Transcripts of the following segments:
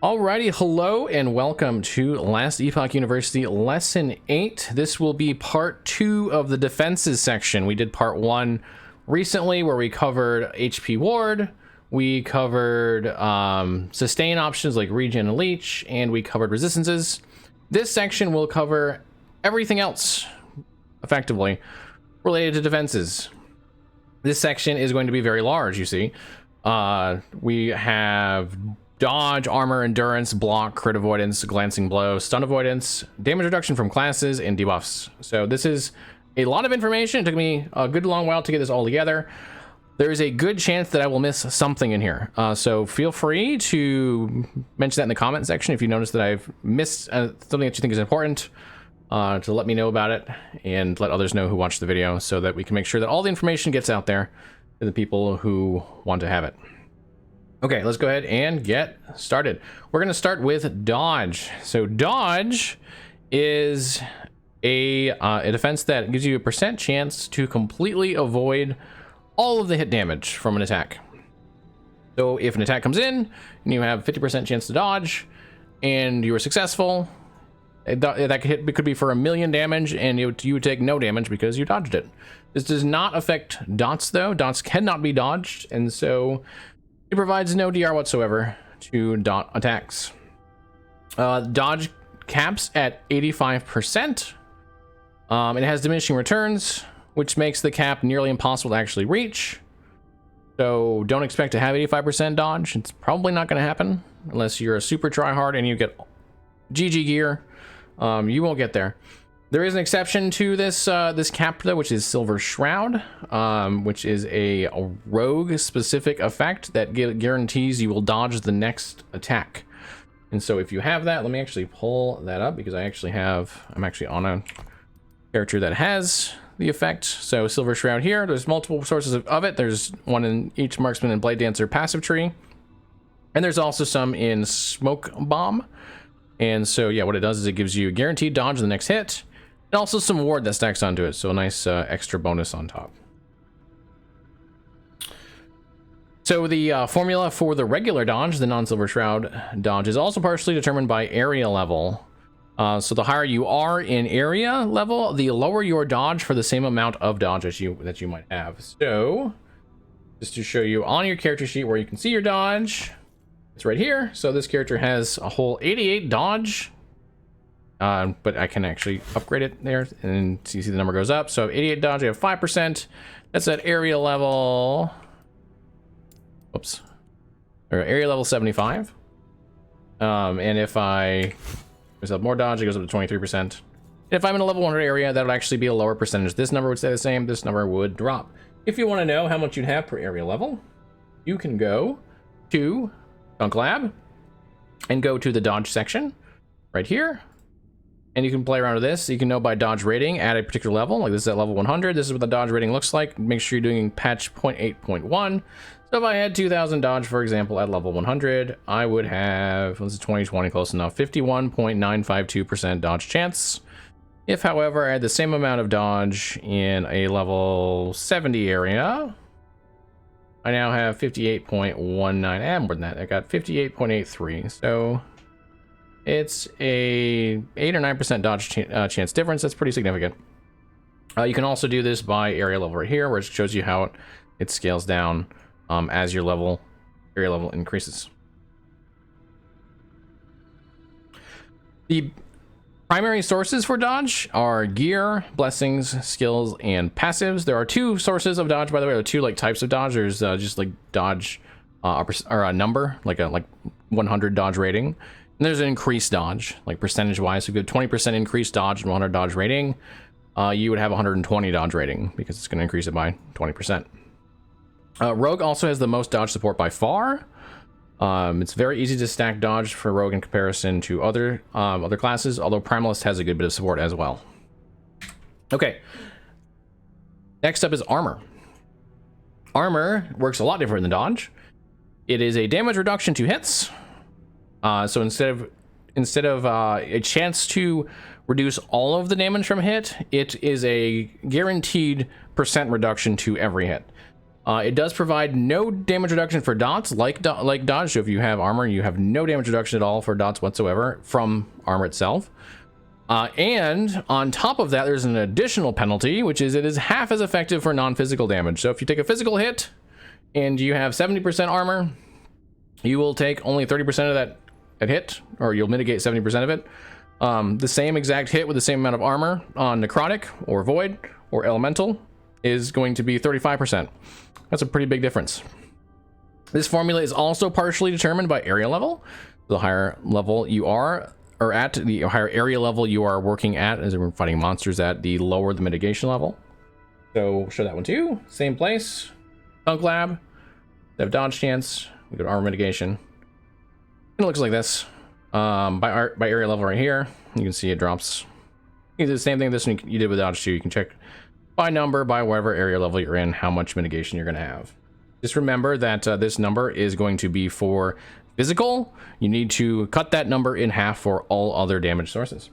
Alrighty, hello and welcome to Last Epoch University Lesson 8. This will be part 2 of the defenses section. We did part 1 recently where we covered HP Ward, we covered sustain options like Regen and Leech, and we covered resistances. This section will cover everything else, effectively, related to defenses. This section is going to be very large, you see. We have dodge, armor, endurance, block, crit avoidance, glancing blow, stun avoidance, damage reduction from classes, and debuffs. So this is a lot of information. It took me a good long while to get this all together. There is a good chance that I will miss something in here. So feel free to mention that in the comment section if you notice that I've missed something that you think is important, to let me know about it and let others know who watched the video so that we can make sure that all the information gets out there to the people who want to have it. Okay, let's go ahead and get started. We're going to start with dodge. So dodge is a defense that gives you a % chance to completely avoid all of the hit damage from an attack. So if an attack comes in and you have 50% chance to dodge and you were successful, that could be for 1,000,000 damage and you would take no damage because you dodged it. This does not affect dots though. Dots cannot be dodged, and so it provides no DR whatsoever to dot attacks. Dodge caps at 85%. It has diminishing returns, which makes the cap nearly impossible to actually reach. So don't expect to have 85% dodge. It's probably not going to happen unless you're a super tryhard and you get GG gear. You won't get there. There is an exception to this this cap though, which is Silver Shroud, which is a rogue specific effect that guarantees you will dodge the next attack. And so if you have that, let me actually pull that up because I'm actually on a character that has the effect. So Silver Shroud here, there's multiple sources of it. There's one in each Marksman and Blade Dancer passive tree. And there's also some in Smoke Bomb. And so yeah, what it does is it gives you guaranteed dodge the next hit. And also some ward that stacks onto it, so a nice extra bonus on top. So the formula for the regular dodge, the non-Silver Shroud dodge, is also partially determined by area level. So the higher you are in area level, the lower your dodge for the same amount of dodge that you might have. So just to show you on your character sheet where you can see your dodge, it's right here. So this character has a whole 88 dodge. But I can actually upgrade it there, and so you see the number goes up. So 88 dodge, you have 5%. That's at area level. Oops. Or area level 75. And if I have more dodge, it goes up to 23%. If I'm in a level 100 area, that would actually be a lower percentage. This number would stay the same. This number would drop. If you want to know how much you'd have per area level, you can go to Dunk Lab and go to the dodge section right here. And you can play around with this. You can know by dodge rating at a particular level. Like this is at level 100. This is what the dodge rating looks like. Make sure you're doing patch 0.8.1. So if I had 2,000 dodge, for example, at level 100, I would have, this is 2020, close enough, 51.952% dodge chance. If, however, I had the same amount of dodge in a level 70 area, I now have 58.19. And more than that, I got 58.83. So it's a 8 or 9% dodge chance difference. That's pretty significant. You can also do this by area level right here, where it shows you how it scales down as your area level increases. The primary sources for dodge are gear, blessings, skills, and passives. There are 2 sources of dodge, by the way. There are 2 like types of dodge. There's just like dodge or a number, like 100 dodge rating. And there's an increased dodge, like percentage-wise. So if you have 20% increased dodge and 100 dodge rating, you would have 120 dodge rating because it's going to increase it by 20%. Rogue also has the most dodge support by far. It's very easy to stack dodge for Rogue in comparison to other classes, although Primalist has a good bit of support as well. Okay. Next up is Armor. Armor works a lot different than dodge. It is a damage reduction to hits. So instead of a chance to reduce all of the damage from a hit, it is a guaranteed % reduction to every hit. It does provide no damage reduction for dots, like dodge. So if you have armor, you have no damage reduction at all for dots whatsoever from armor itself. And on top of that, there's an additional penalty, which is it is half as effective for non-physical damage. So if you take a physical hit and you have 70% armor, you will take only 30% of that hit, or you'll mitigate 70% of it. The same exact hit with the same amount of armor on necrotic or void or elemental is going to be 35%. That's a pretty big difference. This formula is also partially determined by area level. The higher level you are, or at the higher area level you are working at, as we're fighting monsters at, the lower the mitigation level. So we'll show that one too. Same place. Dunk lab. They have dodge chance. We go to armor mitigation. And it looks like this. By area level right here, you can see it drops. You do the same thing this one you did with dodge too. You can check by number, by whatever area level you're in, how much mitigation you're going to have. Just remember that this number is going to be for physical. You need to cut that number in half for all other damage sources.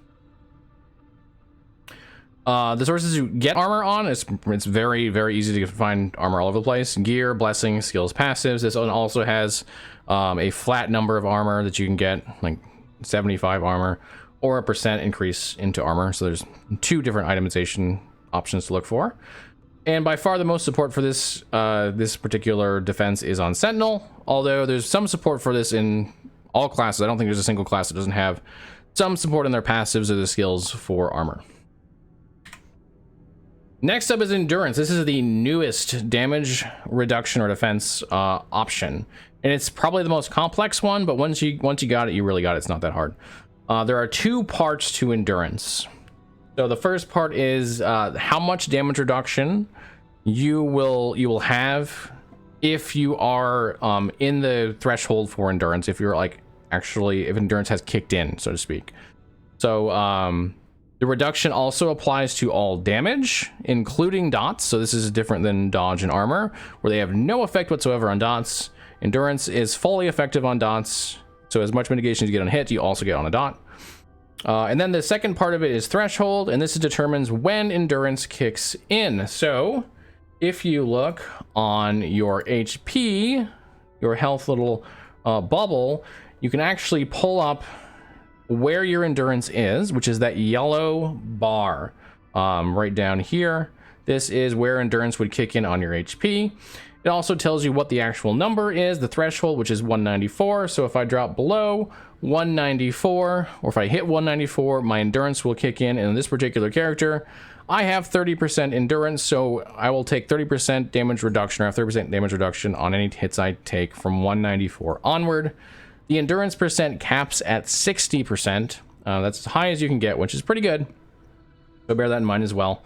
The sources you get armor on, it's very, very easy to find armor all over the place. Gear, blessing, skills, passives. This one also has a flat number of armor that you can get, like 75 armor, or a % increase into armor. So there's 2 different itemization options to look for. And by far the most support for this this particular defense is on Sentinel, although there's some support for this in all classes. I don't think there's a single class that doesn't have some support in their passives or the skills for armor. Next up is Endurance. This is the newest damage reduction or defense option, and it's probably the most complex one, but once you got it, you really got it. It's not that hard. There are 2 parts to Endurance. So the first part is how much damage reduction you will have if you are in the threshold for Endurance, if you're like actually, if Endurance has kicked in, so to speak. So the reduction also applies to all damage, including dots. So this is different than dodge and armor, where they have no effect whatsoever on dots. Endurance is fully effective on dots. So as much mitigation as you get on hit, you also get on a dot. And then the second part of it is threshold, and this determines when Endurance kicks in. So if you look on your HP, your health little bubble, you can actually pull up where your Endurance is, which is that yellow bar right down here. This is where Endurance would kick in on your HP. It also tells you what the actual number is, the threshold, which is 194. So if I drop below 194, or if I hit 194, my Endurance will kick in. And in this particular character, I have 30% Endurance, so I will take 30% damage reduction, or have 30% damage reduction on any hits I take from 194 onward. The Endurance percent caps at 60%. That's as high as you can get, which is pretty good. So bear that in mind as well.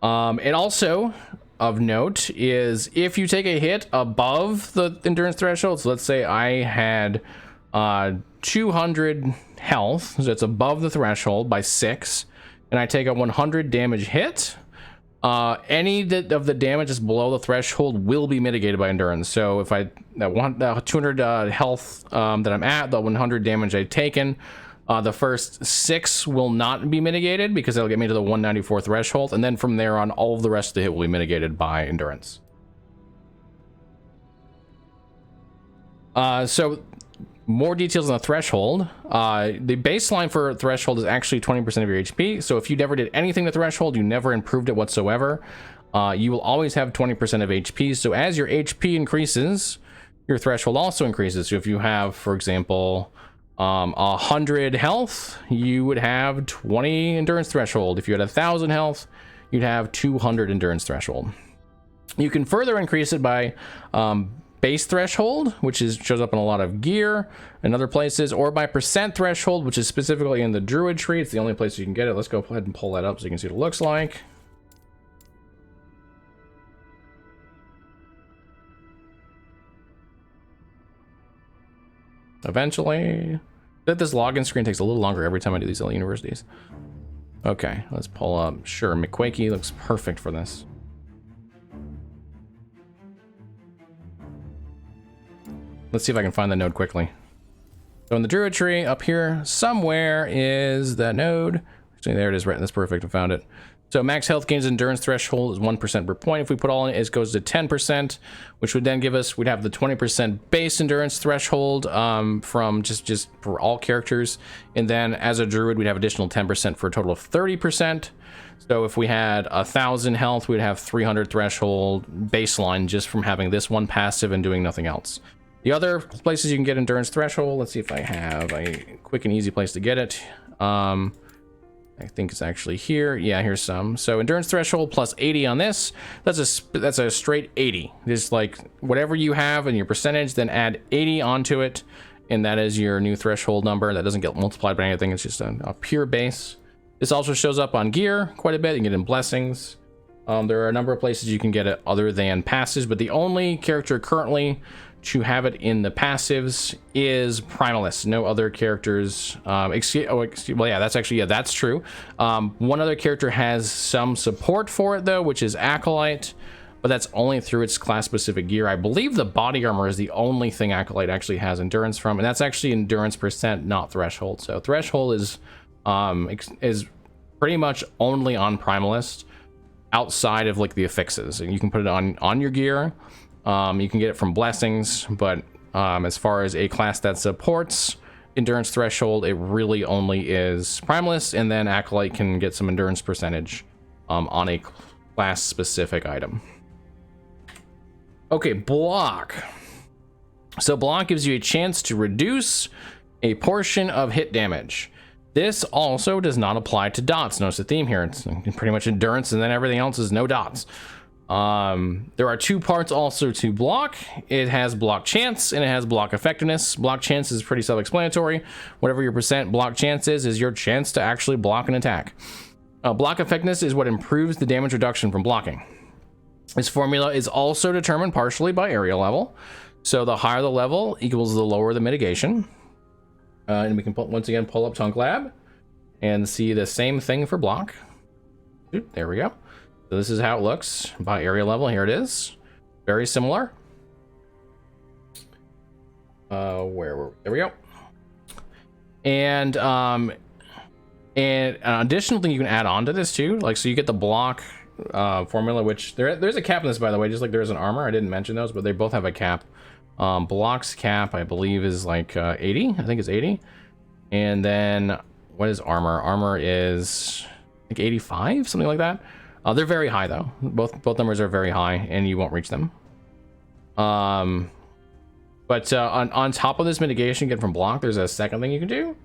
It also, of note, is if you take a hit above the Endurance threshold, so let's say I had 200 health, so it's above the threshold by 6, and I take a 100 damage hit, any of the damage that's below the threshold will be mitigated by Endurance. So if I want the 200 health that I'm at, the 100 damage I've taken, the first 6 will not be mitigated because that'll get me to the 194 threshold, and then from there on, all of the rest of the hit will be mitigated by Endurance. So more details on the threshold. The baseline for threshold is actually 20% of your HP. So if you never did anything to threshold, you never improved it whatsoever, you will always have 20% of HP. So as your HP increases, your threshold also increases. So if you have, for example, 100 health, you would have 20 Endurance threshold. If you had 1,000 health, you'd have 200 Endurance threshold. You can further increase it by base threshold, which shows up in a lot of gear and other places, or by percent threshold, which is specifically in the Druid tree. It's the only place you can get it. Let's go ahead and pull that up so you can see what it looks like. Eventually, this login screen takes a little longer every time I do these little universities. Okay, let's pull up. Sure, McQuakey looks perfect for this. Let's see if I can find the node quickly. So in the Druid tree, up here somewhere is that node. Actually, there it is, right? That's perfect. I found it. So max health gains endurance threshold is 1% per point. If we put all in it goes to 10%, which would then give us, we'd have the 20% base endurance threshold from just for all characters. And then as a druid, we'd have additional 10% for a total of 30%. So if we had 1,000 health, we'd have 300 threshold baseline just from having this one passive and doing nothing else. The other places you can get endurance threshold, let's see if I have a quick and easy place to get it. I think it's actually here. Yeah, here's some. So endurance threshold plus 80 on this. That's a straight 80. Just like whatever you have in your percentage, then add 80 onto it, and that is your new threshold number. That doesn't get multiplied by anything. It's just a pure base. This also shows up on gear quite a bit. You can get in blessings. There are a number of places you can get it other than passives, but the only character currently to have it in the passives is Primalist. No other characters. Well, yeah, that's actually, yeah, that's true. One other character has some support for it though, which is Acolyte, but that's only through its class-specific gear. I believe the body armor is the only thing Acolyte actually has endurance from, and that's actually endurance percent, not threshold. So threshold is pretty much only on Primalist, outside of like the affixes, and you can put it on your gear. You can get it from blessings, but as far as a class that supports endurance threshold, it really only is Primalist, and then Acolyte can get some endurance percentage on a class specific item. Okay, block. So block gives you a chance to reduce a portion of hit damage. This also does not apply to dots. Notice the theme here. It's pretty much endurance, and then everything else is no dots. There are two parts also to block. It has block chance and it has block effectiveness. Block chance is pretty self-explanatory. Whatever your percent block chance is your chance to actually block an attack. Block effectiveness is what improves the damage reduction from blocking. This formula is also determined partially by area level. So the higher the level equals the lower the mitigation. And we can once again pull up Tunk Lab and see the same thing for block. There we go. So this is how it looks by area level. Here it is. Very similar. There we go. And an additional thing you can add on to this too, like, so you get the block formula, which there's a cap in this, by the way, just like there's an armor. I didn't mention those, but they both have a cap. Block's cap, I believe, is like 80. I think it's 80. And then what is armor? Armor is like 85, something like that. They're very high though. Both numbers are very high, and you won't reach them. But on top of this mitigation you get from block, there's a second thing you can do,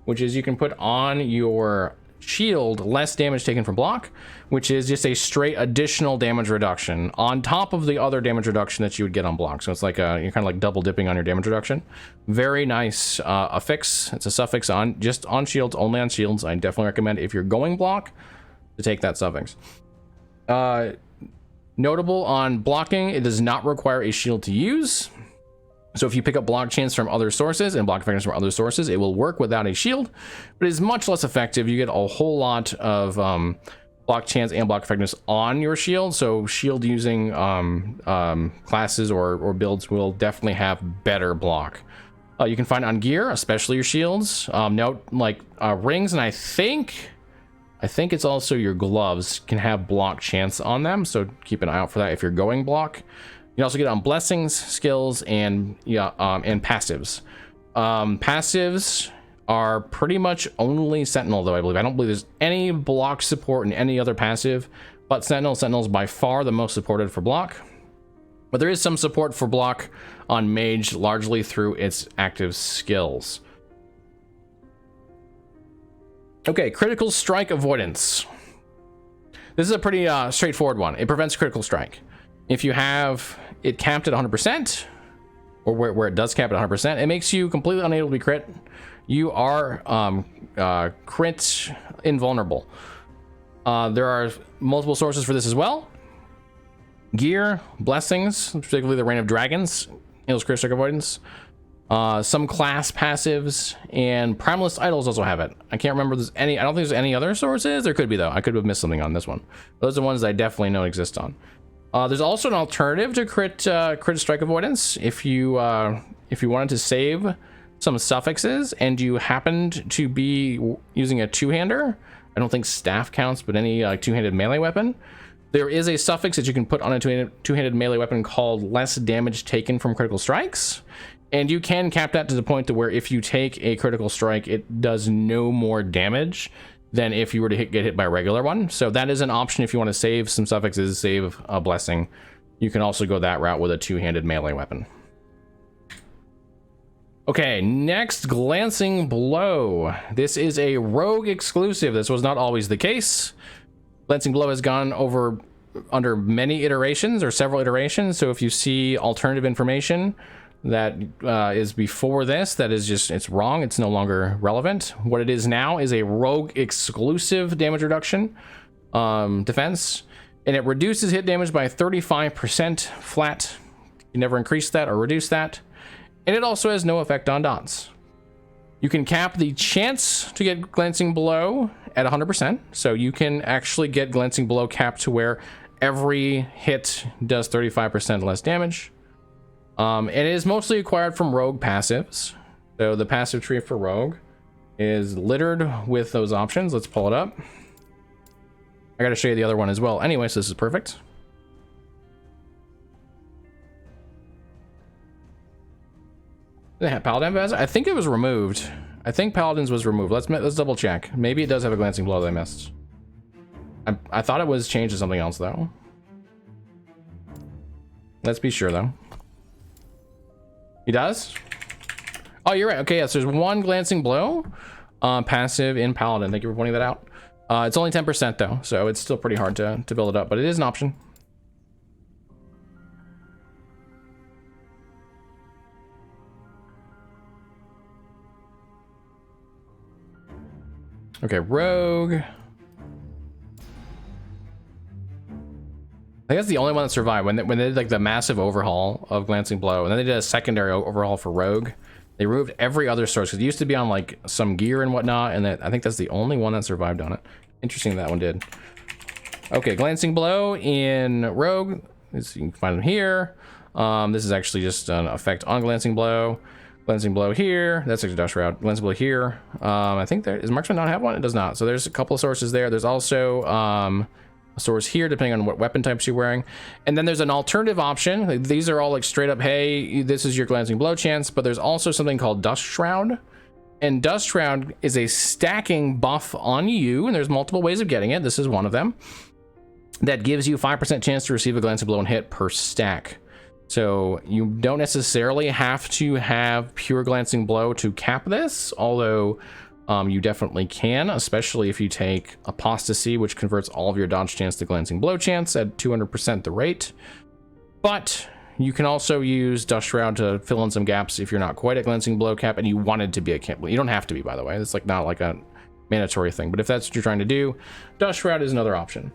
which is you can put on your shield less damage taken from block, which is just a straight additional damage reduction on top of the other damage reduction that you would get on block. So it's like you're kind of like double dipping on your damage reduction. Very nice affix. It's a suffix just on shields, only on shields. I definitely recommend, if you're going block, to take that suffix. Notable on blocking, it does not require a shield to use. So if you pick up block chance from other sources and block effectiveness from other sources, it will work without a shield, but it is much less effective. You get a whole lot of block chance and block effectiveness on your shield. So shield using classes or builds will definitely have better block. You can find on gear, especially your shields. Note like rings, and I think it's also your gloves can have block chance on them, so keep an eye out for that if you're going block. You can also get it on blessings, skills, and and passives. Passives are pretty much only Sentinel though, I believe. I don't believe there's any block support in any other passive, but Sentinel. Sentinel's by far the most supported for block. But there is some support for block on Mage, largely through its active skills. Okay, critical strike avoidance. This is a pretty straightforward one. It prevents critical strike. If you have it capped at 100%, or where it does cap at 100%, it makes you completely unable to be crit. You are crit invulnerable. There are multiple sources for this as well. Gear, blessings, particularly the Reign of Dragons, heals crit strike avoidance. Some class passives, and Primalist idols also have it. I can't remember if there's any. I don't think there's any other sources. There could be though. I could have missed something on this one. Those are the ones that I definitely know exist on. There's also an alternative to crit strike avoidance. If you wanted to save some suffixes and you happened to be using a two-hander, I don't think staff counts, but any two-handed melee weapon. There is a suffix that you can put on a two-handed melee weapon called less damage taken from critical strikes. And you can cap that to the point to where if you take a critical strike, it does no more damage than if you were to get hit by a regular one. So that is an option if you want to save some suffixes, save a blessing. You can also go that route with a two-handed melee weapon. Okay, next, Glancing Blow. This is a rogue exclusive. This was not always the case. Glancing Blow has gone under many iterations or several iterations. So if you see alternative information that is before this, that is just, it's wrong. It's no longer relevant. What it is now is a rogue exclusive damage reduction defense, and it reduces hit damage by 35% flat. You never increase that or reduce that. And it also has no effect on dots. You can cap the chance to get Glancing Blow at 100%. So you can actually get Glancing Blow capped to where every hit does 35% less damage. It is mostly acquired from rogue passives. So the passive tree for rogue is littered with those options. Let's pull it up. I gotta show you the other one as well. Anyway, so this is perfect. Paladin has, I think it was removed. I think Paladins was removed. Let's double check. Maybe it does have a Glancing Blow that I missed. I thought it was changed to something else though. Let's be sure though. He does? Oh, you're right. Okay, yes, there's one Glancing Blow passive in Paladin. Thank you for pointing that out. It's only 10% though, so it's still pretty hard to build it up, but it is an option. Okay, Rogue. I think that's the only one that survived when they did like the massive overhaul of Glancing Blow, and then they did a secondary overhaul for Rogue. They removed every other source because it used to be on like some gear and whatnot, and I think that's the only one that survived on it. Interesting that one did. Okay, Glancing Blow in Rogue. You can find them here. This is actually just an effect on Glancing Blow. Glancing Blow here. That's a Dust Shroud. Glancing Blow here. I think there is Marksman not have one. It does not. So there's a couple of sources there. There's also a source here depending on what weapon types you're wearing, and then there's an alternative option. Like, these are all like straight up, hey, this is your Glancing Blow chance, but there's also something called Dust Shroud, and Dust Shroud is a stacking buff on you, and there's multiple ways of getting it. This is one of them that gives you 5% chance to receive a Glancing Blow and hit per stack. So you don't necessarily have to have pure Glancing Blow to cap this, although you definitely can, especially if you take Apostasy, which converts all of your dodge chance to Glancing Blow chance at 200% the rate. But you can also use Dust Shroud to fill in some gaps if you're not quite at Glancing Blow cap and you wanted to be at camp. You don't have to be, by the way. It's like not like a mandatory thing, but if that's what you're trying to do, Dust Shroud is another option.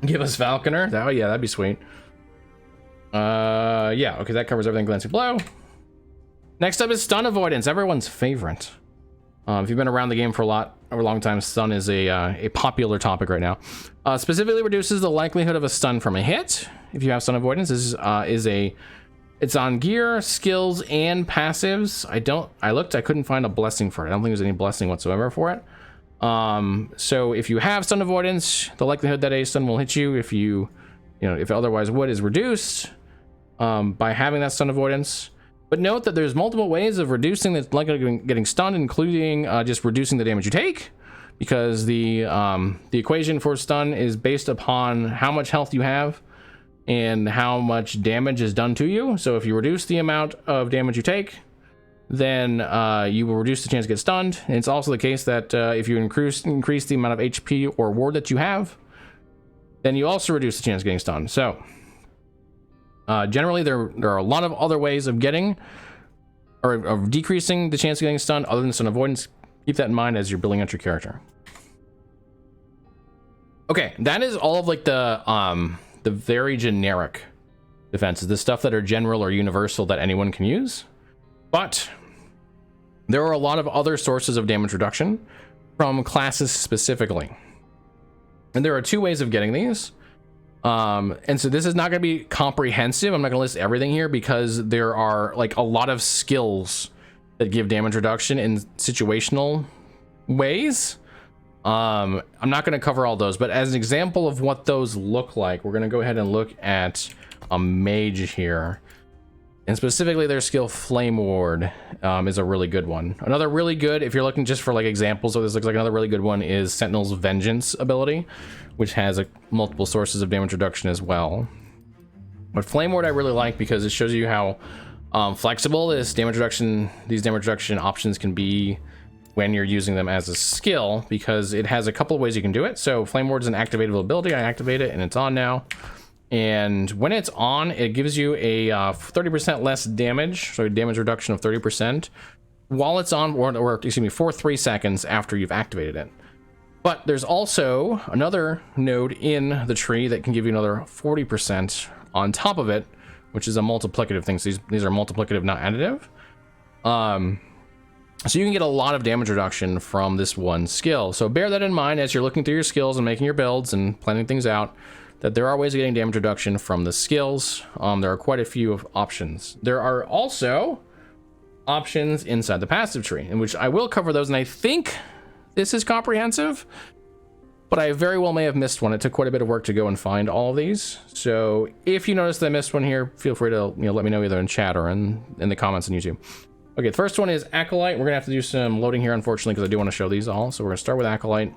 Give us Falconer. Oh yeah, that'd be sweet. Yeah, okay, that covers everything Glancing Blow. Next up is Stun Avoidance, everyone's favorite. If you've been around the game for a long time, stun is a popular topic right now. Specifically reduces the likelihood of a stun from a hit. If you have Stun Avoidance, this it's on gear, skills, and passives. I looked, I couldn't find a blessing for it. I don't think there's any blessing whatsoever for it. So if you have Stun Avoidance, the likelihood that a stun will hit you, if it otherwise would, is reduced by having that Stun Avoidance. But note that there's multiple ways of reducing the likelihood of getting stunned, including just reducing the damage you take, because the equation for stun is based upon how much health you have and how much damage is done to you. So if you reduce the amount of damage you take, then you will reduce the chance to get stunned. And it's also the case that if you increase the amount of HP or ward that you have, then you also reduce the chance of getting stunned. So generally, there are a lot of other ways of getting or of decreasing the chance of getting stunned other than Stun Avoidance. Keep that in mind as you're building out your character. Okay, that is all of like the very generic defenses, the stuff that are general or universal that anyone can use. But there are a lot of other sources of damage reduction from classes specifically. And there are two ways of getting these. And so this is not going to be comprehensive. I'm not going to list everything here because there are like a lot of skills that give damage reduction in situational ways. I'm not going to cover all those, but as an example of what those look like, we're going to go ahead and look at a mage here. And specifically their skill Flame Ward is a really good one. Another really good, if you're looking just for like examples of this, looks like another really good one is Sentinel's Vengeance ability, which has multiple sources of damage reduction as well. But Flame Ward I really like because it shows you how flexible these damage reduction options can be when you're using them as a skill, because it has a couple of ways you can do it. So Flame Ward is an activatable ability. I activate it and it's on now. And when it's on, it gives you a 30% less damage, so a damage reduction of 30% while it's on, or excuse me, for 3 seconds after you've activated it. But there's also another node in the tree that can give you another 40% on top of it, which is a multiplicative thing. So these are multiplicative, not additive. So you can get a lot of damage reduction from this one skill. So bear that in mind as you're looking through your skills and making your builds and planning things out, that there are ways of getting damage reduction from the skills. There are quite a few options. There are also options inside the passive tree, in which I will cover those, and I think this is comprehensive, but I very well may have missed one. It took quite a bit of work to go and find all of these. So if you notice that I missed one here, feel free to let me know either in chat or in the comments on YouTube. Okay, the first one is Acolyte. We're gonna have to do some loading here, unfortunately, because I do want to show these all. So we're gonna start with Acolyte,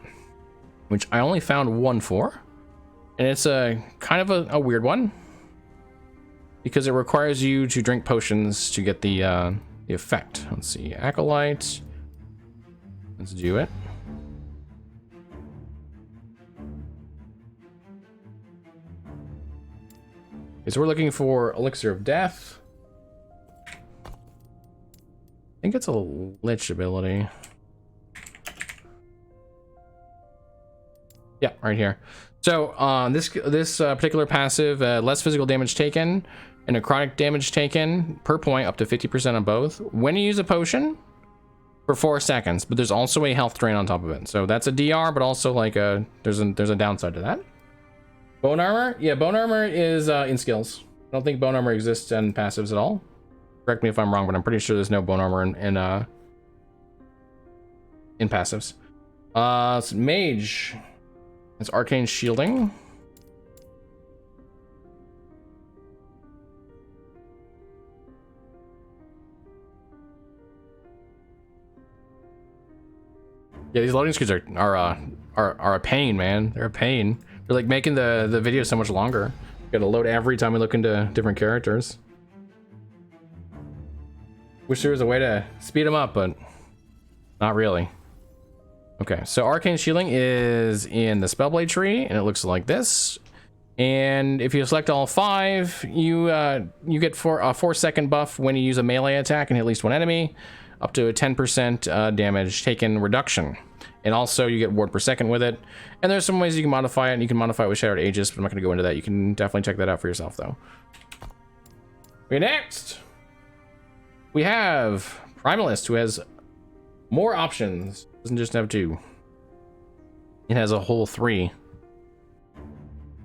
which I only found one for. And it's a kind of a weird one because it requires you to drink potions to get the effect. Let's see, Acolyte. Let's do it. Okay, so we're looking for Elixir of Death. I think it's a Lich ability. Yeah, right here. So this particular passive, less physical damage taken and necrotic damage taken per point, up to 50% on both when you use a potion for 4 seconds. But there's also a health drain on top of it. So that's a DR, but also like there's a downside to that. Bone Armor, yeah, Bone Armor is in skills. I don't think Bone Armor exists in passives at all. Correct me if I'm wrong, but I'm pretty sure there's no Bone Armor in passives. So Mage. It's Arcane Shielding. Yeah, these loading screens are a pain, man. They're a pain. They're like making the video so much longer. Gotta load every time we look into different characters. Wish there was a way to speed them up, but not really. Okay, so Arcane Shielding is in the Spellblade tree, and it looks like this. And if you select all 5, you get a 4-second buff when you use a melee attack and hit at least one enemy, up to a 10% damage taken reduction. And also you get ward per second with it. And there's some ways you can modify it, and you can modify it with Shattered Aegis, but I'm not going to go into that. You can definitely check that out for yourself, though. Okay, next we have Primalist, who has more options. Doesn't just have 2. It has a whole 3. I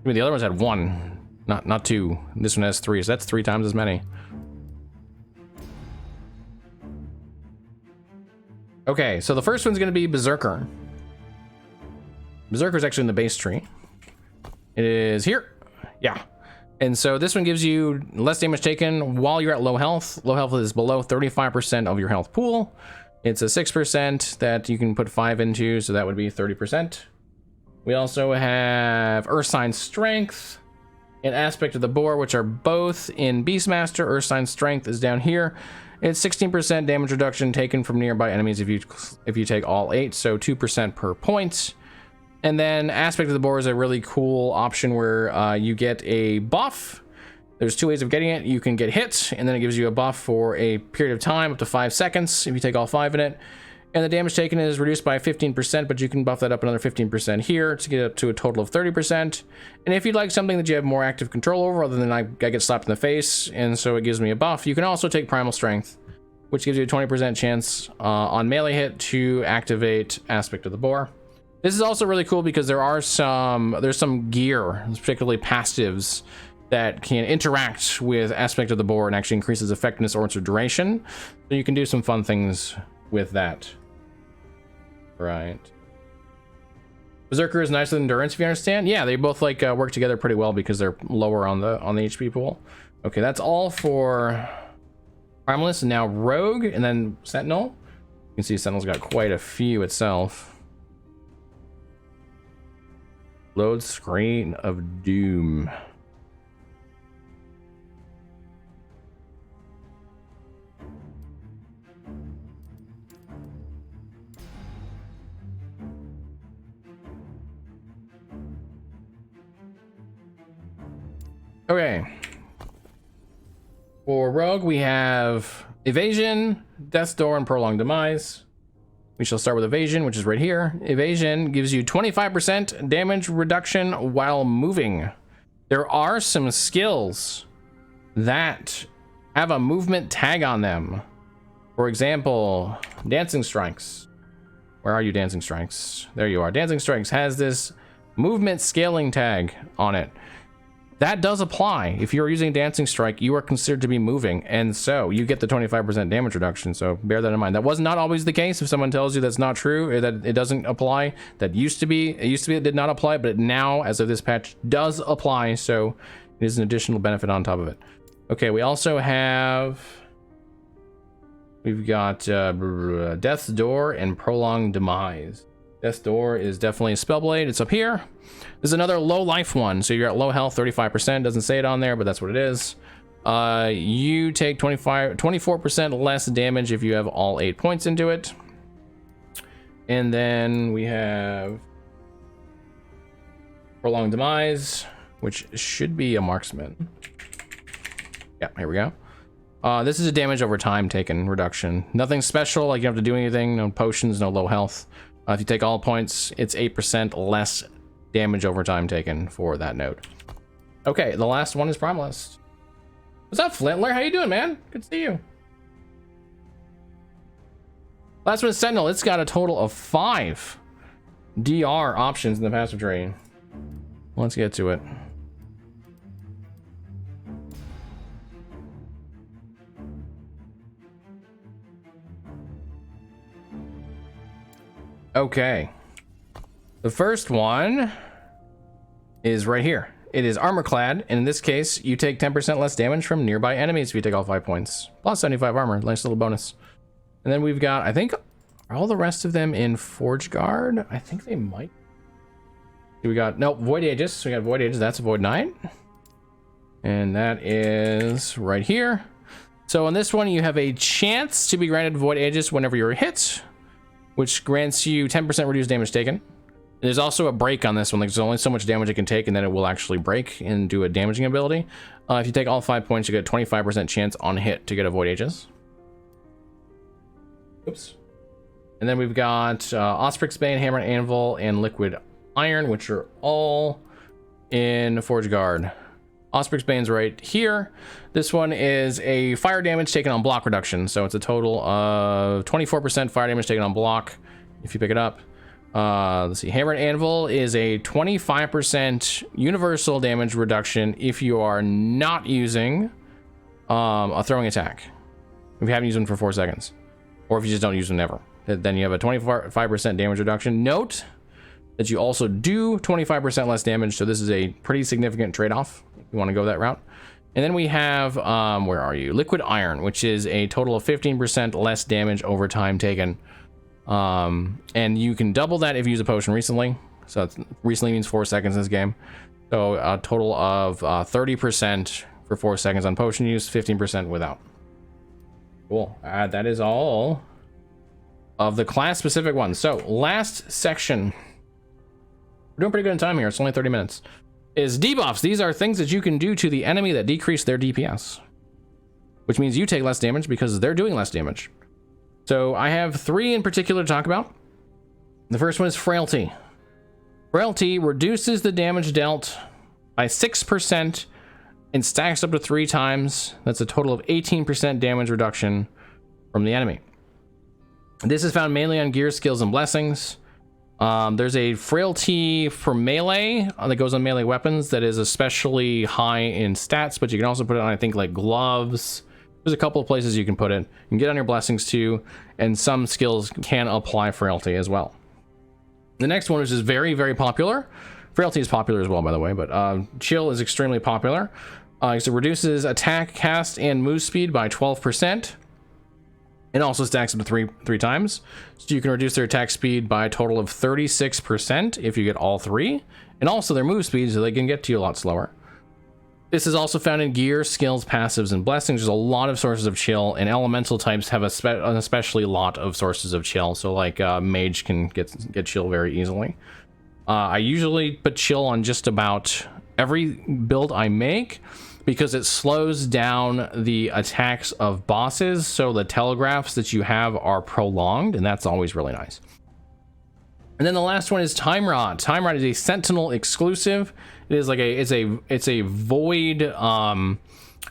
mean, the other ones had 1, not 2. This one has 3, so that's 3 times as many. Okay, so the first one's going to be Berserker. Berserker's actually in the base tree. It is here. Yeah. And so this one gives you less damage taken while you're at low health. Low health is below 35% of your health pool. It's a 6% that you can put 5 into, so that would be 30%. We also have Earthsign Strength and Aspect of the Boar, which are both in Beastmaster. Earthsign Strength is down here. It's 16% damage reduction taken from nearby enemies if you take all 8, so 2% per point. And then Aspect of the Boar is a really cool option where you get a buff. There's 2 ways of getting it. You can get hit, and then it gives you a buff for a period of time, up to 5 seconds, if you take all 5 in it. And the damage taken is reduced by 15%, but you can buff that up another 15% here to get up to a total of 30%. And if you'd like something that you have more active control over, other than I get slapped in the face, and so it gives me a buff, you can also take Primal Strength, which gives you a 20% chance on melee hit to activate Aspect of the Boar. This is also really cool because there's some gear, particularly passives, that can interact with Aspect of the Boar and actually increases effectiveness or its duration. So you can do some fun things with that. Right. Berserker is nicer than Endurance, if you understand. Yeah, they both like work together pretty well because they're lower on the HP pool. Okay, that's all for Primalist, and now Rogue, and then Sentinel. You can see Sentinel's got quite a few itself. Load screen of doom. Okay. For Rogue, we have Evasion, Death's Door, and Prolonged Demise. We shall start with Evasion, which is right here. Evasion gives you 25% damage reduction while moving. There are some skills that have a movement tag on them. For example, Dancing Strikes. Where are you, Dancing Strikes? There you are. Dancing Strikes has this movement scaling tag on it. That does apply. If you're using Dancing Strike, you are considered to be moving, and so you get the 25% damage reduction, so bear that in mind. That was not always the case. If someone tells you that's not true, or that it doesn't apply, that used to be. It used to be it did not apply, but now, as of this patch, does apply, so it is an additional benefit on top of it. Okay, we also have... We've got Death's Door and Prolonged Demise. Death's Door is definitely a Spellblade. It's up here. This is another low life one. So you're at low health, 35%. Doesn't say it on there, but that's what it is. You take 24% less damage if you have all 8 points into it. And then we have Prolonged Demise, which should be a marksman. Yeah, here we go. This is a damage over time taken reduction. Nothing special, like you don't have to do anything. No potions, no low health. If you take all points, it's 8% less damage over time taken for that node. Okay, the last one is Primalist. What's up, Flintler? How you doing, man? Good to see you. Last one is Sentinel. It's got a total of 5 DR options in the passive tree. Let's get to it. Okay. The first one is right here. It is armor clad, and in this case, you take 10% less damage from nearby enemies if you take all 5 points. Plus 75 armor, nice little bonus. And then we've got, I think, are all the rest of them in Forge Guard? I think they might. We got, no, Void Aegis. So we got Void Aegis, that's a Void Knight. And that is right here. So on this one, you have a chance to be granted Void Aegis whenever you're hit, which grants you 10% reduced damage taken. There's also a break on this one. Like, there's only so much damage it can take, and then it will actually break and do a damaging ability. If you take all 5 points, you get a 25% chance on hit to get a Void Aegis. Oops. And then we've got Osprey's Bane, Hammer and Anvil, and Liquid Iron, which are all in Forge Guard. Osprey's Bane's right here. This one is a fire damage taken on block reduction. So it's a total of 24% fire damage taken on block if you pick it up. Let's see. Hammer and Anvil is a 25% universal damage reduction if you are not using a throwing attack. If you haven't used them for 4 seconds. Or if you just don't use them ever. Then you have a 25% damage reduction. Note that you also do 25% less damage. So this is a pretty significant trade-off if you want to go that route. And then we have, where are you? Liquid Iron, which is a total of 15% less damage over time taken. And you can double that if you use a potion recently. So it's, recently means 4 seconds in this game. So a total of 30% for 4 seconds on potion use, 15% without. Cool. That is all of the class specific ones. So last section, we're doing pretty good in time here. It's only 30 minutes. Is debuffs. These are things that you can do to the enemy that decrease their DPS, which means you take less damage because they're doing less damage. So I have 3 in particular to talk about. The first one is Frailty. Frailty reduces the damage dealt by 6% and stacks up to 3 times. That's a total of 18% damage reduction from the enemy. This is found mainly on gear, skills, and blessings. There's a Frailty for melee that goes on melee weapons that is especially high in stats, but you can also put it on, I think, like gloves. There's a couple of places you can put it. You can get on your blessings too, and some skills can apply Frailty as well. The next one, which is very, very popular. Frailty is popular as well, by the way, but Chill is extremely popular. So it reduces attack, cast, and move speed by 12%. It also stacks up to three times. So you can reduce their attack speed by a total of 36% if you get all three. And also their move speed, so they can get to you a lot slower. This is also found in gear, skills, passives, and blessings. There's a lot of sources of chill, and elemental types have an especially lot of sources of chill. So like mage can get chill very easily. I usually put chill on just about every build I make because it slows down the attacks of bosses, so the telegraphs that you have are prolonged, and that's always really nice. And then the last one is Time Rod. Time Rod is a Sentinel exclusive. It is like it's a void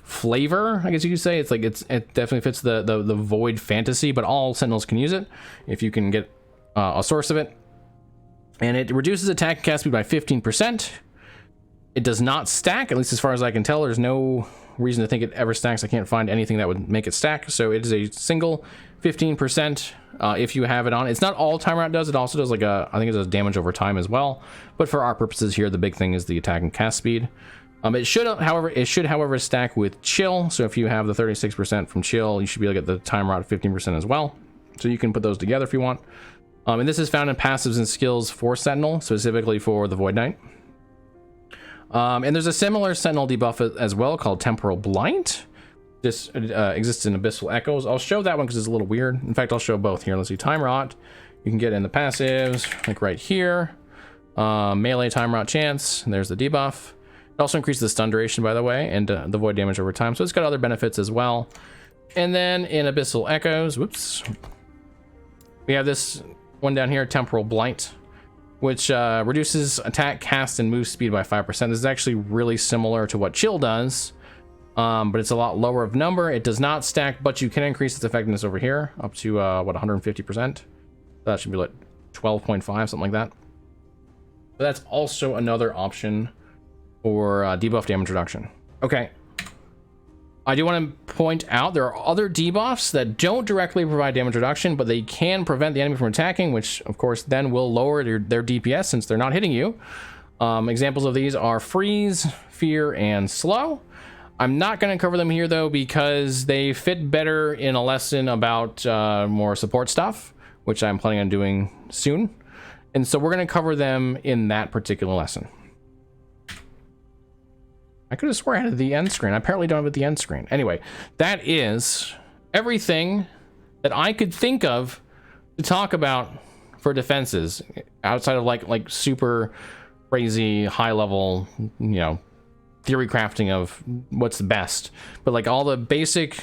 flavor, I guess you could say. It definitely fits the void fantasy, but all Sentinels can use it if you can get a source of it. And it reduces attack and cast speed by 15%. It does not stack, at least as far as I can tell. There's no reason to think it ever stacks. I can't find anything that would make it stack. So it is a single 15% if you have it on. It's not all Time Rod does. It also does like I think it does damage over time as well. But for our purposes here, the big thing is the attack and cast speed. It should, however, stack with Chill. So if you have the 36% from Chill, you should be able to get the Time Rod 15% as well. So you can put those together if you want. And this is found in passives and skills for Sentinel, specifically for the Void Knight. And there's a similar Sentinel debuff as well called Temporal Blight. This exists in Abyssal Echoes. I'll show that one because it's a little weird. In fact, I'll show both here. Let's see. Time Rot. You can get in the passives, like right here. Melee Time Rot chance. And there's the debuff. It also increases the stun duration, by the way, and the void damage over time. So it's got other benefits as well. And then in Abyssal Echoes, whoops, we have this one down here, Temporal Blight, which reduces attack, cast, and move speed by 5%. This is actually really similar to what Chill does, but it's a lot lower of number. It does not stack, but you can increase its effectiveness over here up to, what, 150%? That should be like 12.5, something like that. But that's also another option for debuff damage reduction. Okay. I do want to point out there are other debuffs that don't directly provide damage reduction, but they can prevent the enemy from attacking, which of course then will lower their DPS since they're not hitting you. Examples of these are Freeze, Fear, and Slow. I'm not going to cover them here though because they fit better in a lesson about more support stuff, which I'm planning on doing soon. And so we're going to cover them in that particular lesson. I could have swore I had the end screen. I apparently don't have it the end screen. Anyway, that is everything that I could think of to talk about for defenses outside of like super crazy high level, theory crafting of what's the best. But like all the basic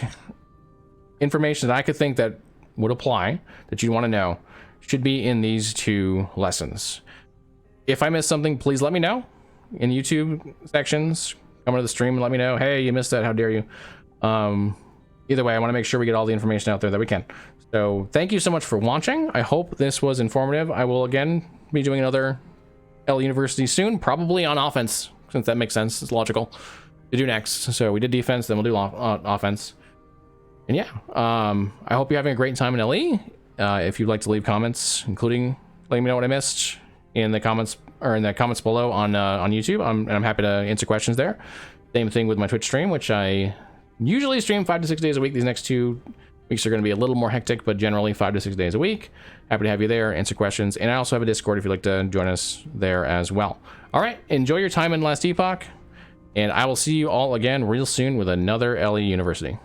information that I could think that would apply that you want to know should be in these two lessons. If I missed something, please let me know in YouTube sections. Come to the stream and let me know, hey, you missed that, how dare you. Either way, I want to make sure we get all the information out there that we can. So thank you so much for watching. I hope this was informative. I will again be doing another L University soon, probably on offense, since that makes sense. It's logical to do next. So we did defense, then we'll do offense. And yeah, I hope you're having a great time in LE. If you'd like to leave comments, including letting me know what I missed in the comments or in the comments below on YouTube, I'm happy to answer questions there. Same thing with my Twitch stream, which I usually stream 5 to 6 days a week. These next 2 weeks are going to be a little more hectic, but generally 5 to 6 days a week. Happy to have you there, answer questions, and I also have a Discord if you'd like to join us there as well. All right, enjoy your time in Last Epoch, and I will see you all again real soon with another LE University.